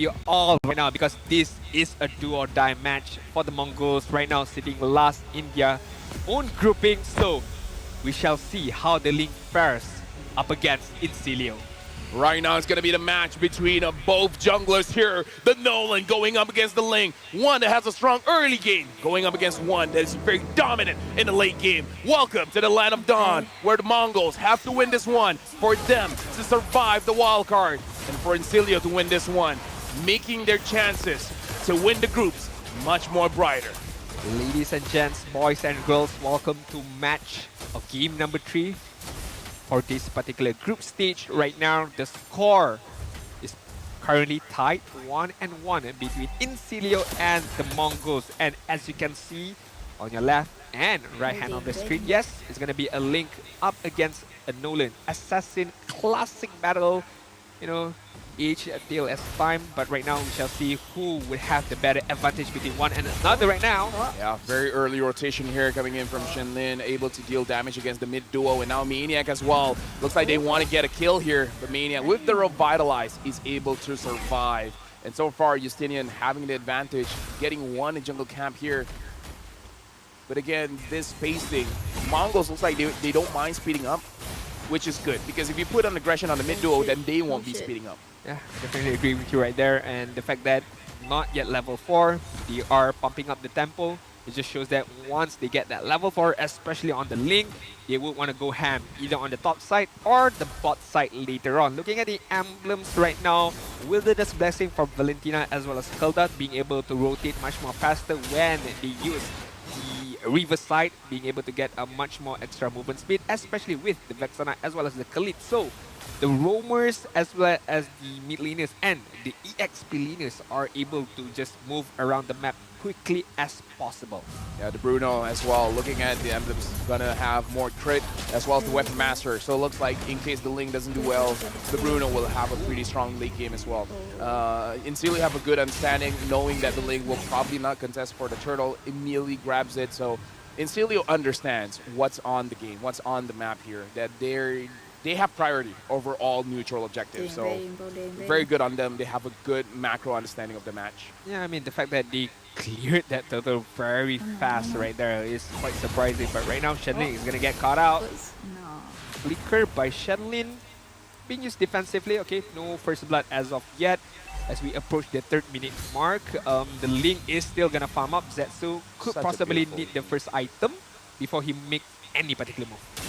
you all right now because this is a do or die match for the Mongols right now, sitting last in their own grouping. So we shall see how the Link fares up against Incilio. Right now, it's going to be the match between both junglers here. The Nolan going up against the Ling. One that has a strong early game going up against one that is very dominant in the late game. Welcome to the Land of Dawn, where the Mongols have to win this one for them to survive the wild card and for Incilio to win this one, making their chances to win the groups much more brighter. Ladies and gents, boys and girls, welcome to match of game number 3. For this particular group stage right now, the score is currently tied 1-1 between Incilio and the Mongols. And as you can see on your left and right hand on the screen, yes, it's going to be a Link up against a Nolan. Assassin classic battle, you know, each deal as time, but right now we shall see who would have the better advantage between one and another right now. Yeah, very early rotation here coming in from Shenlin, able to deal damage against the mid duo, and now Maniac as well. Looks like they want to get a kill here, but Maniac with the Revitalize is able to survive. And so far, Justinian having the advantage, getting one in jungle camp here. But again, this spacing, Mongols looks like they don't mind speeding up, which is good, because if you put an aggression on the mid duo, then they won't be speeding up. Yeah, definitely agree with you right there. And the fact that not yet level 4, they are pumping up the tempo. It just shows that once they get that level 4, especially on the Link, they would want to go ham either on the top side or the bot side later on. Looking at the emblems right now, Wilderness Blessing for Valentina as well as Hilda being able to rotate much more faster when they use the River side, being able to get a much more extra movement speed, especially with the Vexana as well as the Khalid. So the roamers as well as the mid laners and the EXP laners are able to just move around the map quickly as possible. Yeah, the Bruno as well, looking at the emblems, gonna have more crit as well as the Weapon Master. So it looks like in case the Ling doesn't do well, the Bruno will have a pretty strong late game as well. Incilio have a good understanding, knowing that the Ling will probably not contest for the turtle, immediately grabs it. So Incilio understands what's on the game, what's on the map here, that they have priority over all neutral objectives. So very good on them. They have a good macro understanding of the match. Yeah, I mean, the fact that they cleared that turtle very fast right there is quite surprising. But right now, Shenlin is going to get caught out. Flicker by Shenlin. Being used defensively. Okay, no first blood as of yet. As we approach the 3rd minute mark, the Link is still going to farm up. Zetsu could possibly need the first item before he makes any particular move.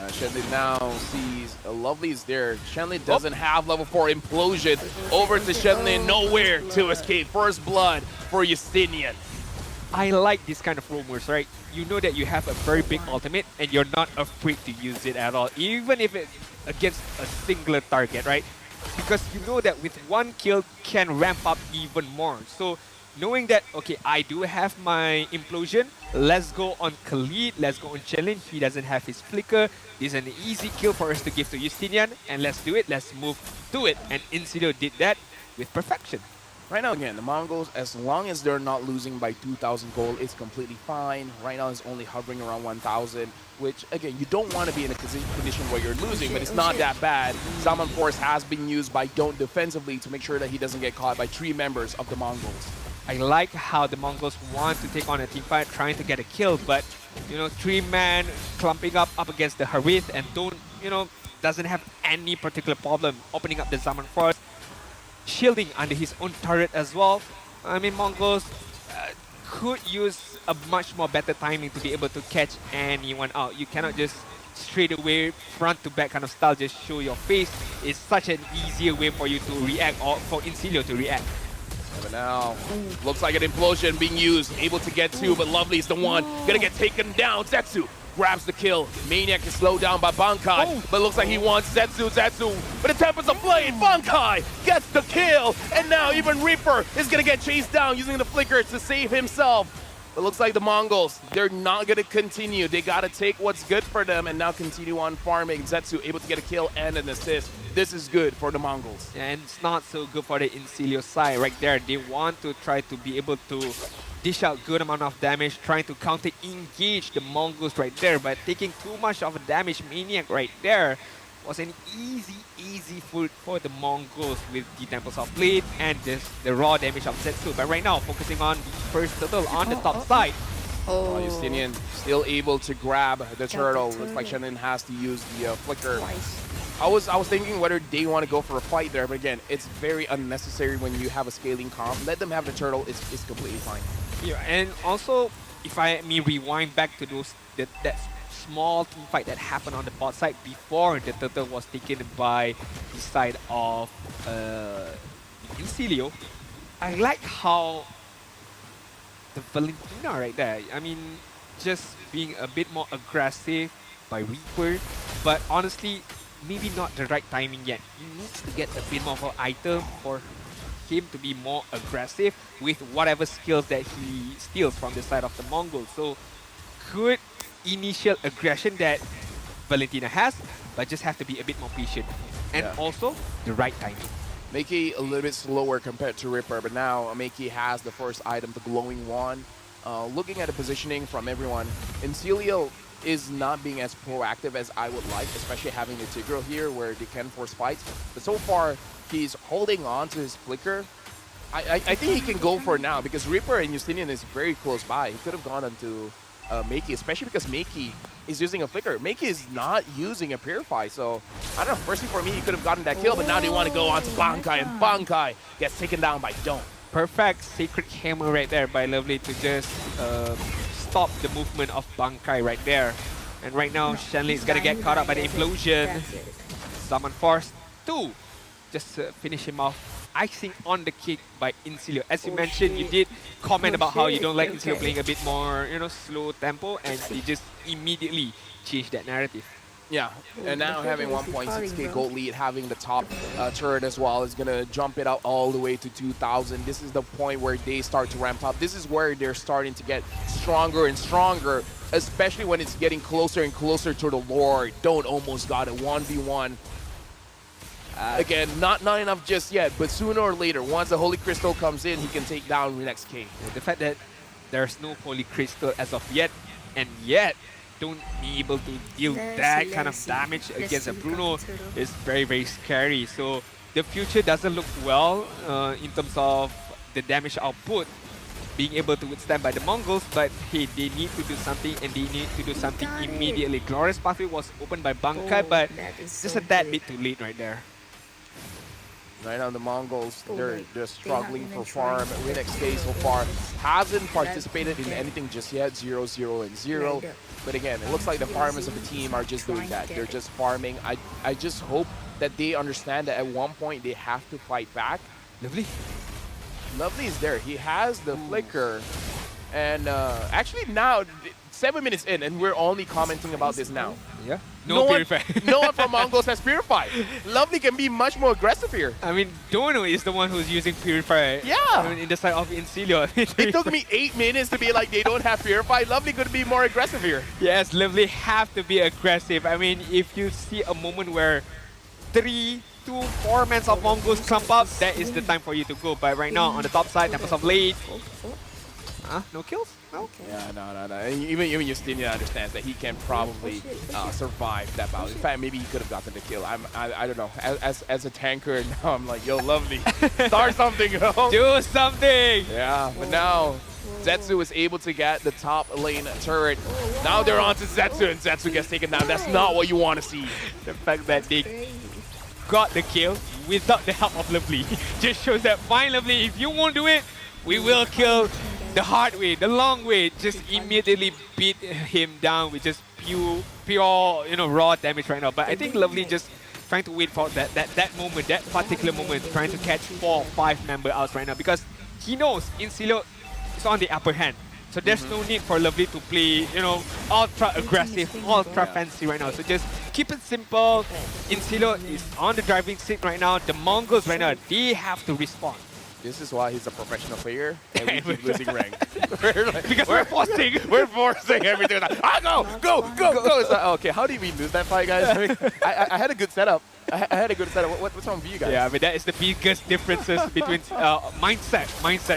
Shenlin now sees Lovely is there. Shenlin doesn't have level 4 implosion. Over to Shenlin, nowhere to escape. First blood for Justinian. I like this kind of roamers, right? You know that you have a very big ultimate and you're not afraid to use it at all, even if it's against a singular target, right? Because you know that with one kill can ramp up even more. So knowing that, okay, I do have my implosion, let's go on Khalid, let's go on Shenlin. He doesn't have his flicker. This is an easy kill for us to give to Justinian, and let's do it, let's move to it. And Incilio did that with perfection. Right now, again, the Mongols, as long as they're not losing by 2,000 gold, it's completely fine. Right now, it's only hovering around 1,000, which, again, you don't want to be in a condition where you're losing, but it's not that bad. Salmon Force has been used by Don't defensively to make sure that he doesn't get caught by 3 members of the Mongols. I like how the Mongols want to take on a team fight, trying to get a kill, but, you know, 3-man clumping up against the Harith and Don't, you know, doesn't have any particular problem opening up the Salmon Force, shielding under his own turret as well. I mean, Mongols could use a much more better timing to be able to catch anyone out. You cannot just straight away front to back kind of style just show your face. It's such an easier way for you to react, or for Incilio to react. But now, looks like an implosion being used, able to get 2, but Lovely is the one gonna get taken down. Zetsu grabs the kill. Maniac is slowed down by Bankai, but looks like he wants Zetsu. But the Tempest of Blade, Bankai gets the kill, and now even Reaper is gonna get chased down using the flicker to save himself. But looks like the Mongols, they're not gonna continue. They gotta take what's good for them and now continue on farming. Zetsu able to get a kill and an assist. This is good for the Mongols. And it's not so good for the Incilio side right there. They want to try to be able to dish out good amount of damage, trying to counter-engage the Mongols right there, but taking too much of a damage. Maniac right there. was an easy food for the Mongols with the Temples of Blade and just the raw damage of Zetsu. But right now, focusing on the first turtle on the top side. Oh, Justinian still able to grab the turtle. the Looks like turtle. Shannon has to use the flicker. Twice. I was thinking whether they want to go for a fight there, but again, it's very unnecessary when you have a scaling comp. Let them have the turtle. It's completely fine. Yeah, and also, if I may rewind back to that small team fight that happened on the bot side before the turtle was taken by the side of Incilio, I like how the Valentina right there. I mean, just being a bit more aggressive by Reaper, but honestly, maybe not the right timing yet. He needs to get a bit more of an item for him to be more aggressive with whatever skills that he steals from the side of the Mongols. So, good initial aggression that Valentina has, but just have to be a bit more patient. And Yeah. also, the right timing. Makey a little bit slower compared to Ripper, but now Makey has the first item, the glowing wand. Looking at the positioning from everyone, Incilio is not being as proactive as I would like, especially having the Tigro here where they can force fights. But so far, he's holding on to his flicker. I think he can go for it now because Reaper and Justinian is very close by. He could have gone onto Makey, especially because Makey is using a flicker. Makey is not using a Purify, so I don't know. Firstly, for me, he could have gotten that kill, but now they want to go on to Bankai, and Bankai gets taken down by Dome. Perfect Sacred Hammer right there by Lovely to just stop the movement of Bankai right there. And right now, Shanley is gonna get caught up by the implosion. Summon Force 2. Just finish him off. Icing on the cake by Incilio. As you mentioned, you did comment about how you don't like Incilio playing a bit more, slow tempo, and they just immediately changed that narrative. Yeah, and now having 1.6k gold lead, having the top turret as well is going to jump it out all the way to 2,000. This is the point where they start to ramp up. This is where they're starting to get stronger and stronger, especially when it's getting closer and closer to the Lord. Don't almost got a 1v1. Again, not enough just yet, but sooner or later, once the Holy Crystal comes in, he can take down Relax K. The fact that there's no Holy Crystal as of yet, and yet don't be able to deal that kind of damage against a Bruno is very scary. So the future doesn't look well in terms of the damage output being able to withstand by the Mongols, but hey, they need to do something and they need to do something immediately. Glorious Pathway was opened by Bankai, but just a tad bit too late right there. Right now, the Mongols, they're struggling for farm. WinXK so far hasn't participated in anything just yet, 0, 0, and 0. But again, it looks like the farmers of the team are just doing that. They're just farming. I just hope that they understand that at one point they have to fight back. Lovely. Lovely is there. He has the flicker. And actually now, 7 minutes in, and we're only commenting about this now. Yeah. No one, Purify. no one from Mongols has Purify. Lovely can be much more aggressive here. I mean, Dono is the one who's using Purify. Yeah. I mean, in the side of Incilio. It took me 8 minutes to be like, they don't have Purify. Lovely could be more aggressive here. Yes, Lovely have to be aggressive. I mean, if you see a moment where 3, 2, 4 men of Mongols clump up, that is the time for you to go. But right now, on the top side, Tempest of Blade. No kills? No? Yeah, no. And even Justinian understands that he can probably survive that battle. In fact, maybe he could have gotten the kill. I don't know. As a tanker now, I'm like, yo, Lovely, start something, yo. Do something! Yeah, but now Zetsu is able to get the top lane turret. Now they're on to Zetsu, and Zetsu gets taken down. That's not what you want to see. The fact that they got the kill without the help of Lovely just shows that, fine, Lovely, if you won't do it, we will kill the hard way, the long way. Just immediately beat him down with just pure raw damage right now. But I think Lovely just trying to wait for that moment, that particular moment, trying to catch 4 or 5 member outs right now because he knows Incilio is on the upper hand. So there's no need for Lovely to play, ultra aggressive, ultra fancy right now. So just keep it simple. Incilio is on the driving seat right now. The Mongols right now, they have to respond. This is why he's a professional player, and we keep losing rank. Because we're forcing. We're forcing everything. Like, go! It's like, okay, how did we lose that fight, guys? I mean, I had a good setup. I had a good setup. What's wrong with you guys? Yeah, I mean, that is the biggest differences between mindset,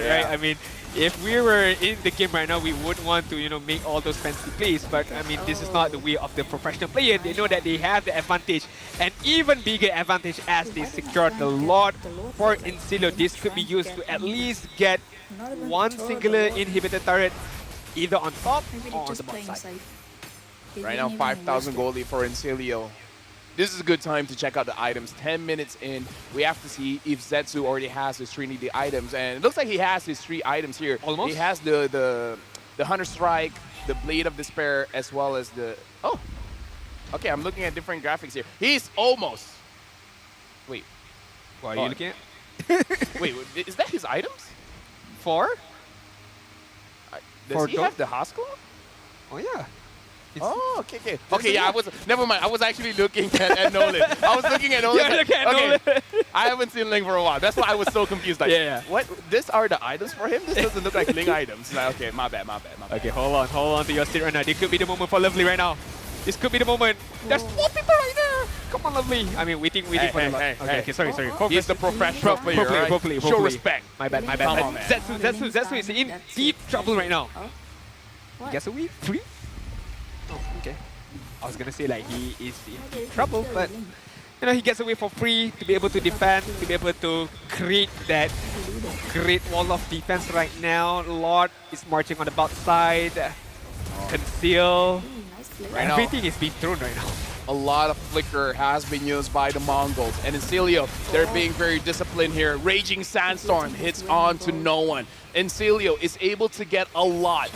Yeah. right? I mean, If we were in the game right now, we would want to, make all those fancy plays. But I mean, this is not the way of the professional player. They know that they have the advantage, and even bigger advantage as they secured the Lord for Insilio. This could be used to at least get one singular inhibitor turret either on top or on the bot side. Right now, 5,000 gold lead for Insilio. This is a good time to check out the items. 10 minutes in, we have to see if Zetsu already has his Trinity items. And it looks like he has his 3 items here. Almost. He has the Hunter Strike, the Blade of Despair, as well as the... Oh! Okay, I'm looking at different graphics here. He's almost... Wait. What are you looking at? Wait, is that his items? 4? Does he have the Haskell? Oh, yeah. Oh, okay. Okay, yeah, never mind. I was actually looking at Nolan. I was looking at Nolan. Yeah, look at Nolan. I haven't seen Ling for a while. That's why I was so confused. Like, Yeah. what? These are the items for him? This doesn't look like Ling items. Like, okay, my bad. Okay, hold on to your seat right now. This could be the moment for Lovely right now. This could be the moment. There's 4 people right there. Come on, Lovely. I mean, waiting for the okay, sorry. He's the professional player, right? Properly. Show respect. My bad. Come on, man. Zetsu is in deep trouble right now. Guess a week? 3? Oh, okay. I was gonna say like he is in trouble, but he gets away for free to be able to defend, to be able to create that great wall of defense right now. Lord is marching on the bot side, conceal. Right now, everything is being thrown right now. a lot of flicker has been used by the Mongols. And Insilio, they're being very disciplined here. Raging Sandstorm hits on to no one. Insilio is able to get a lot.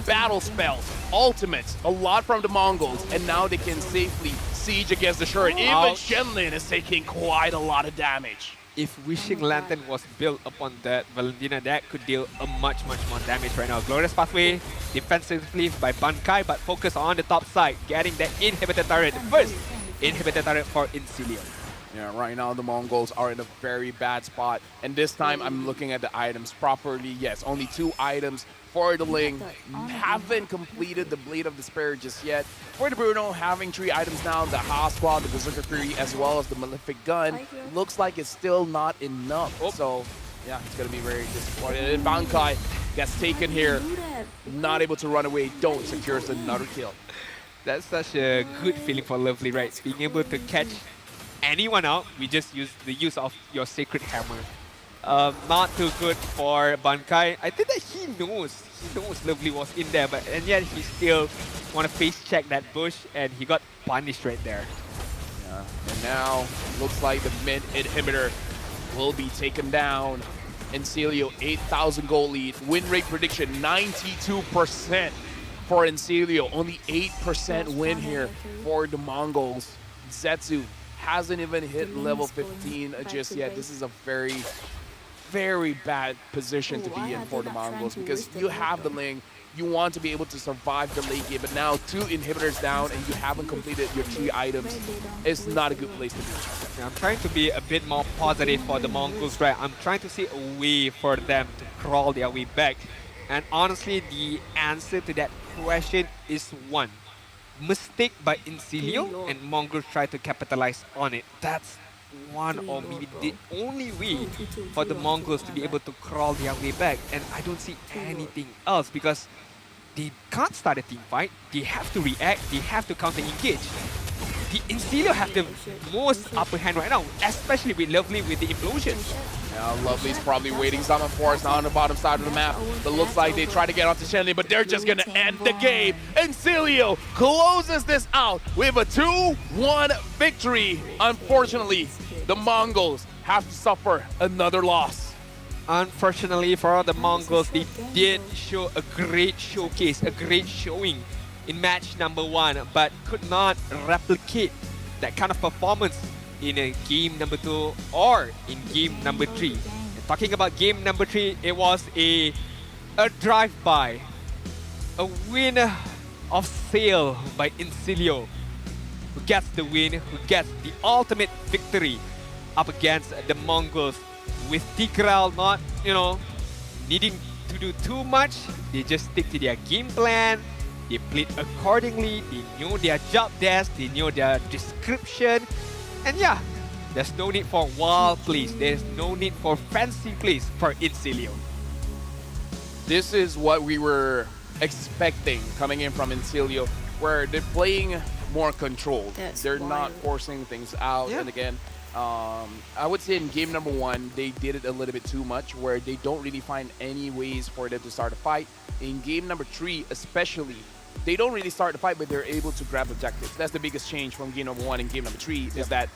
Battle spells, ultimates, a lot from the Mongols. And now they can safely siege against the turret. Even Shenlin is taking quite a lot of damage. If Wishing Lantern was built upon that, Valentina, that could deal a much more damage right now. Glorious Pathway, defensively by Bankai, but focus on the top side, getting that inhibitor turret. The first inhibitor turret for Insilio. Yeah, right now the Mongols are in a very bad spot. And this time I'm looking at the items properly. Yes, only 2 items for the Ling. Haven't completed the Blade of Despair just yet. For the Bruno, having 3 items now, the Hasqua, the Berserker Fury, as well as the Malefic Gun. Looks like it's still not enough. So, yeah, it's going to be very disappointing. And Bankai gets taken here. Not able to run away. Don't secures another kill. That's such a good feeling for Lovely, right? Being able to catch anyone out, we just use the use of your Sacred Hammer. Not too good for Bankai. I think that he knows Lovely was in there, and yet he still want to face check that bush, and he got punished right there. Yeah, and now looks like the mid inhibitor will be taken down. Insilio 8,000 gold lead. Win rate prediction 92% for Insilio. Only 8% win here for the Mongols. Zetsu hasn't even hit level 15 just yet. This is a very bad position to be in for the Mongols because you have the Ling, you want to be able to survive the late game, but now 2 inhibitors down and you haven't completed your 3 items. It's not a good place to be. Yeah, I'm trying to be a bit more positive for the Mongols, right? I'm trying to see a way for them to crawl their way back. And honestly, the answer to that question is one. Mistake by Insilio, and Mongols try to capitalize on it. That's one or maybe the only way for the Mongols to be able to crawl their way back. And I don't see anything else because they can't start a team fight. They have to react. They have to counter-engage. The Insilio have the most upper hand right now, especially with Lovely with the implosion. Yeah, Lovely's probably waiting Summon Force now on the bottom side of the map. But looks like they try to get onto Shenley, but they're just gonna end the game. Insilio closes this out with a 2-1 victory. Unfortunately, the Mongols have to suffer another loss. Unfortunately for the Mongols, they did show a great showcase, a great showing in match number 1, but could not replicate that kind of performance in a game number 2 or in game number 3. And talking about game number 3, it was a drive-by, a win of sale by Insilio, who gets the win, who gets the ultimate victory up against the Mongols, with Tigral not, needing to do too much. They just stick to their game plan. They played accordingly. They knew their job desk. They knew their description. And yeah, there's no need for wild plays. There's no need for fancy plays for Insilio. This is what we were expecting coming in from Incilio, where they're playing more controlled. That's They're not wild. forcing things out. Yeah. And again, I would say in game number 1, they did it a little bit too much, where they don't really find any ways for them to start a fight. In game number 3, especially, they don't really start the fight, but they're able to grab objectives. That's the biggest change from game number 1 and game number 3 is that